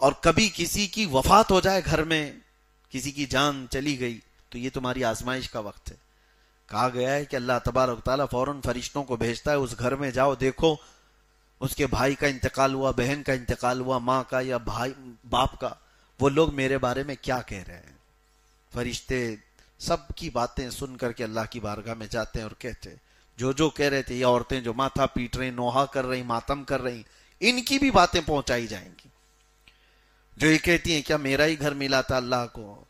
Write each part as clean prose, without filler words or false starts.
اور کبھی کسی کی وفات ہو جائے گھر میں، کسی کی جان چلی گئی، تو یہ تمہاری آزمائش کا وقت ہے. کہا گیا ہے کہ اللہ تبارک و تعالیٰ فوراً فرشتوں کو بھیجتا ہے، اس گھر میں جاؤ، دیکھو اس کے بھائی کا انتقال ہوا، بہن کا انتقال ہوا، ماں کا یا بھائی باپ کا، وہ لوگ میرے بارے میں کیا کہہ رہے ہیں. فرشتے سب کی باتیں سن کر کے اللہ کی بارگاہ میں جاتے ہیں اور کہتے ہیں جو کہہ رہے تھے، یہ عورتیں جو ماتھا پیٹ رہی، نوحہ کر رہی، ماتم کر رہی، ان کی بھی باتیں پہنچائی جائیں گی. جو یہ کہتی ہیں کیا میرا ہی گھر ملا تھا اللہ کو،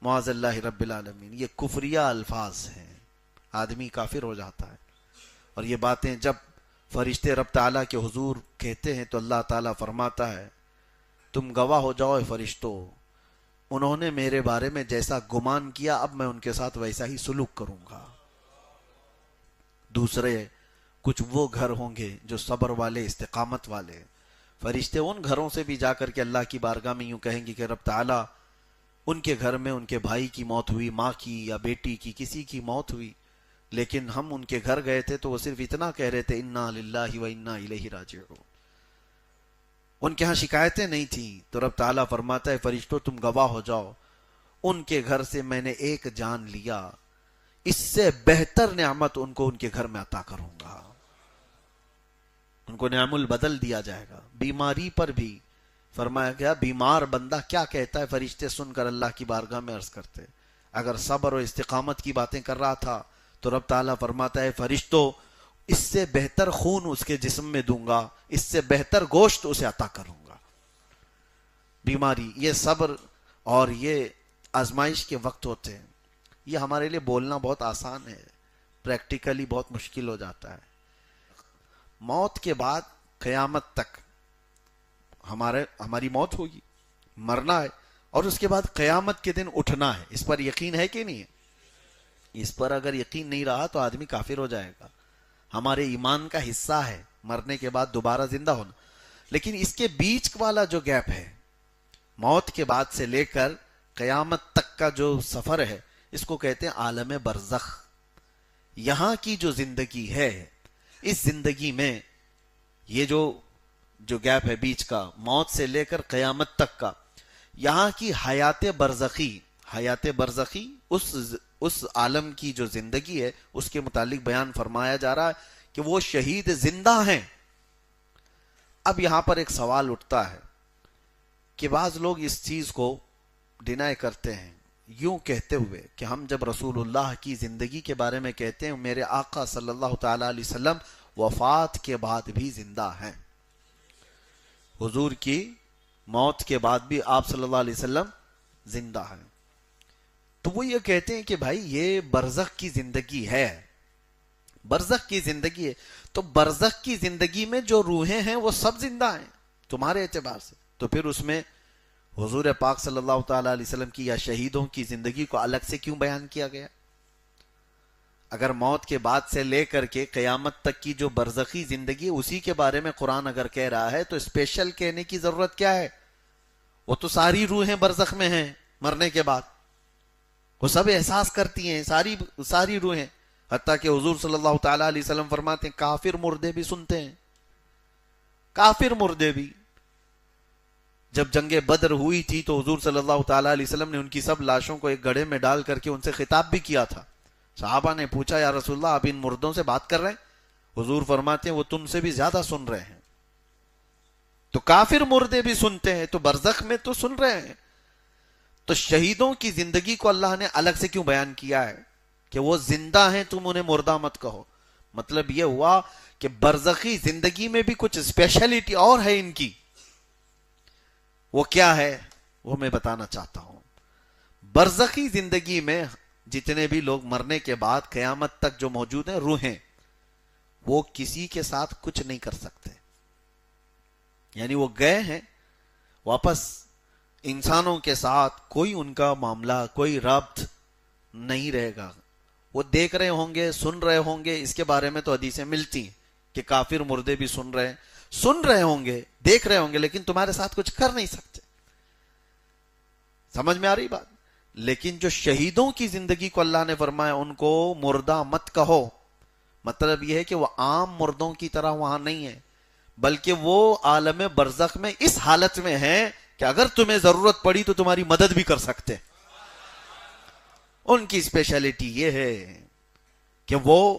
معاذ اللہ رب العالمین. یہ کفریہ الفاظ ہیں، آدمی کافر ہو جاتا ہے. اور یہ باتیں جب فرشتے رب تعالیٰ کے حضور کہتے ہیں تو اللہ تعالیٰ فرماتا ہے تم گواہ ہو جاؤ فرشتوں، انہوں نے میرے بارے میں جیسا گمان کیا اب میں ان کے ساتھ ویسا ہی سلوک کروں گا. دوسرے کچھ وہ گھر ہوں گے جو صبر والے، استقامت والے. فرشتے ان گھروں سے بھی جا کر کے اللہ کی بارگاہ میں یوں کہیں گے کہ رب تعالیٰ ان کے گھر میں ان کے بھائی کی موت ہوئی، ماں کی یا بیٹی کی، کسی کی موت ہوئی، لیکن ہم ان کے گھر گئے تھے تو وہ صرف اتنا کہہ رہے تھے انا للہ و انا الیہ راجعون. ان کے ہاں شکایتیں نہیں تھیں. تو رب تعالیٰ فرماتا ہے فرشتوں تم گواہ ہو جاؤ، ان کے گھر سے میں نے ایک جان لیا، اس سے بہتر نعمت ان کو ان کے گھر میں عطا کروں گا. ان کو نعم البدل دیا جائے گا. بیماری پر بھی فرمایا گیا بیمار بندہ کیا کہتا ہے، فرشتے سن کر اللہ کی بارگاہ میں عرض کرتے. اگر صبر و استقامت کی باتیں کر رہا تھا تو رب تعالیٰ فرماتا ہے فرشتوں اس سے بہتر خون اس کے جسم میں دوں گا، اس سے بہتر گوشت اسے عطا کروں گا. بیماری، یہ صبر اور یہ آزمائش کے وقت ہوتے ہیں. یہ ہمارے لیے بولنا بہت آسان ہے، پریکٹیکلی بہت مشکل ہو جاتا ہے. موت کے بعد قیامت تک ہماری موت ہوگی، مرنا ہے، اور اس کے بعد قیامت کے دن اٹھنا ہے. اس پر یقین ہے کہ نہیں ہے؟ اس پر اگر یقین نہیں رہا تو آدمی کافر ہو جائے گا. ہمارے ایمان کا حصہ ہے مرنے کے بعد دوبارہ زندہ ہونا. لیکن اس کے بیچ والا جو گیپ ہے، موت کے بعد سے لے کر قیامت تک کا جو سفر ہے، اس کو کہتے ہیں عالم برزخ. یہاں کی جو زندگی ہے، اس زندگی میں یہ جو گیپ ہے بیچ کا، موت سے لے کر قیامت تک کا، یہاں کی حیات برزخی اس عالم کی جو زندگی ہے اس کے متعلق بیان فرمایا جا رہا ہے کہ وہ شہید زندہ ہیں. اب یہاں پر ایک سوال اٹھتا ہے کہ بعض لوگ اس چیز کو ڈینائی کرتے ہیں یوں کہتے ہوئے کہ ہم جب رسول اللہ کی زندگی کے بارے میں کہتے ہیں میرے آقا صلی اللہ تعالی علیہ وسلم وفات کے بعد بھی زندہ ہیں، حضور کی موت کے بعد بھی آپ صلی اللہ علیہ وسلم زندہ ہیں، تو وہ یہ کہتے ہیں کہ بھائی یہ برزخ کی زندگی ہے، برزخ کی زندگی ہے، تو برزخ کی زندگی میں جو روحیں ہیں وہ سب زندہ ہیں تمہارے اعتبار سے، تو پھر اس میں حضور پاک صلی اللہ تعالی علیہ وسلم کی یا شہیدوں کی زندگی کو الگ سے کیوں بیان کیا گیا؟ اگر موت کے بعد سے لے کر کے قیامت تک کی جو برزخی زندگی اسی کے بارے میں قرآن اگر کہہ رہا ہے تو اسپیشل کہنے کی ضرورت کیا ہے؟ وہ تو ساری روحیں برزخ میں ہیں، مرنے کے بعد وہ سب احساس کرتی ہیں، ساری روحیں، حتیٰ کہ حضور صلی اللہ تعالی علیہ وسلم فرماتے ہیں کافر مردے بھی سنتے ہیں. کافر مردے بھی. جب جنگ بدر ہوئی تھی تو حضور صلی اللہ تعالی علیہ وسلم نے ان کی سب لاشوں کو ایک گڑھے میں ڈال کر کے ان سے خطاب بھی کیا تھا. صحابہ نے پوچھا یا رسول اللہ آپ ان مردوں سے بات کر رہے ہیں؟ حضور فرماتے ہیں وہ تم سے بھی زیادہ سن رہے ہیں. تو کافر مردے بھی سنتے ہیں تو برزخ میں تو سن رہے ہیں. تو شہیدوں کی زندگی کو اللہ نے الگ سے کیوں بیان کیا ہے کہ وہ زندہ ہیں تم انہیں مردہ مت کہو؟ مطلب یہ ہوا کہ برزخی زندگی میں بھی کچھ اسپیشلٹی اور ہے ان کی. وہ کیا ہے وہ میں بتانا چاہتا ہوں. برزخی زندگی میں جتنے بھی لوگ مرنے کے بعد قیامت تک جو موجود ہیں روحیں، وہ کسی کے ساتھ کچھ نہیں کر سکتے. یعنی وہ گئے ہیں واپس، انسانوں کے ساتھ کوئی ان کا معاملہ، کوئی ربط نہیں رہے گا. وہ دیکھ رہے ہوں گے، سن رہے ہوں گے. اس کے بارے میں تو حدیثیں ملتی ہیں کہ کافر مردے بھی سن رہے ہوں گے، دیکھ رہے ہوں گے، لیکن تمہارے ساتھ کچھ کر نہیں سکتے. سمجھ میں آ رہی بات؟ لیکن جو شہیدوں کی زندگی کو اللہ نے فرمایا ان کو مردہ مت کہو، مطلب یہ ہے کہ وہ عام مردوں کی طرح وہاں نہیں ہے، بلکہ وہ عالم برزخ میں اس حالت میں ہیں کہ اگر تمہیں ضرورت پڑی تو تمہاری مدد بھی کر سکتے. ان کی اسپیشلٹی یہ ہے کہ وہ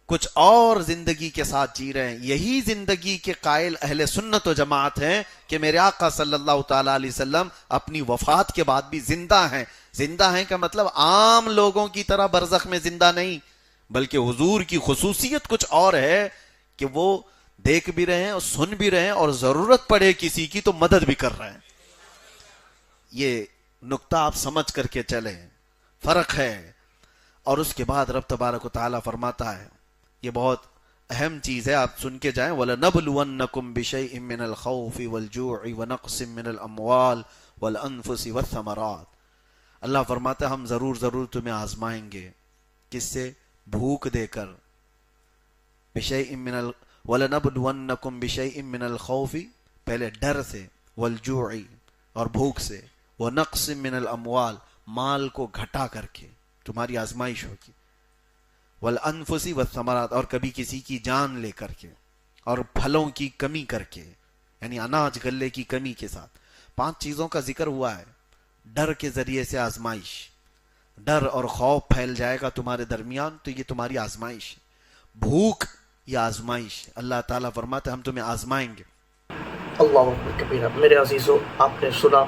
کچھ اور زندگی کے ساتھ جی رہے ہیں. یہی زندگی کے قائل اہل سنت و جماعت ہیں کہ میرے آقا صلی اللہ تعالی علیہ وسلم اپنی وفات کے بعد بھی زندہ ہیں. زندہ ہیں کا مطلب عام لوگوں کی طرح برزخ میں زندہ نہیں، بلکہ حضور کی خصوصیت کچھ اور ہے کہ وہ دیکھ بھی رہے ہیں اور سن بھی رہے ہیں، اور ضرورت پڑے کسی کی تو مدد بھی کر رہے ہیں. یہ نقطہ آپ سمجھ کر کے چلیں، فرق ہے. اور اس کے بعد رب تبارک و تعالیٰ فرماتا ہے، یہ بہت اہم چیز ہے، آپ سن کے جائیں، وَلَنَبْلُوَنَّكُمْ بِشَيْءٍ مِّنَ الْخَوْفِ وَالْجُوعِ وَنَقْصٍ مِّنَ الْأَمْوَالِ وَالْأَنفُسِ وَالثَّمَرَاتِ. اللہ فرماتا ہے ہم ضرور تمہیں آزمائیں گے. کس سے؟ بھوک دے کر. وَلَنَبْلُوَنَّكُمْ بِشَيْءٍ مِّنَ الْخَوْفِ پہلے ڈر سے، وَالْجُوعِ اور بھوک سے، وَنَقْصٍ مِّنَ الْأَمْوَالِ مال کو گھٹا کر کے تمہاری آزمائش ہوگی، وَالْأَنفُسِ وَالثَّمَرَاتِ اور کبھی کسی کی جان لے کر کے، اور پھلوں کی کمی کر کے، یعنی اناج غلے کی کمی کے ساتھ. 5 چیزوں کا ذکر ہوا ہے. ڈر کے ذریعے سے آزمائش، ڈر اور خوف پھیل جائے گا تمہارے درمیان تو یہ تمہاری آزمائش ہے. بھوک یہ آزمائش. اللہ تعالیٰ فرماتے ہیں ہم تمہیں آزمائیں گے. اللہ اکبر کبیرہ. میرے عزیزو، آپ نے سنا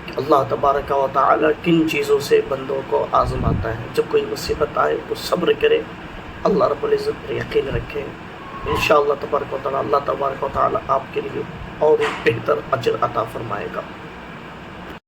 کہ اللہ تبارک و تعالی کن چیزوں سے بندوں کو آزماتا ہے. جب کوئی مصیبت آئے تو صبر کرے، اللہ رب العزت پر یقین رکھے، انشاءاللہ تبارک و تعالی اللہ تبارک و تعالی آپ کے لیے اور ایک بہتر اجر عطا فرمائے گا.